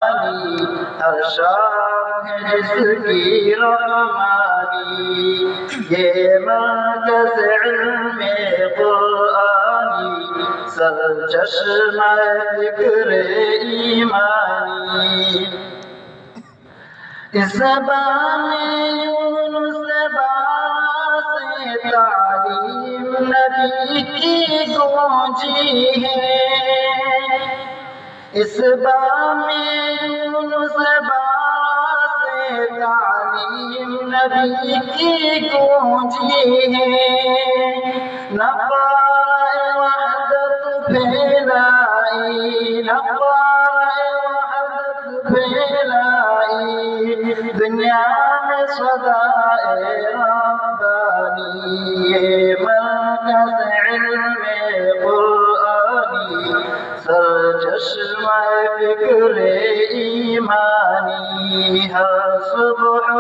ہر شام ہے جس کی رحمانی، یہ مرکز علم قرآنی، سرچشمہ فکر ایمانی۔ اس زبان یونس سے تعلیم نبی کی گونجی ہے، اس بام یونس سے تعلیم نبی کی گونجی ہے، نقائے وحدت پھیلائی، نقائے وحدت پھیلائی، دنیا میں صدائے ربانی، یہ مرکز علم قرآنی، سرچشمہ فکر ایمانی، ہر صبح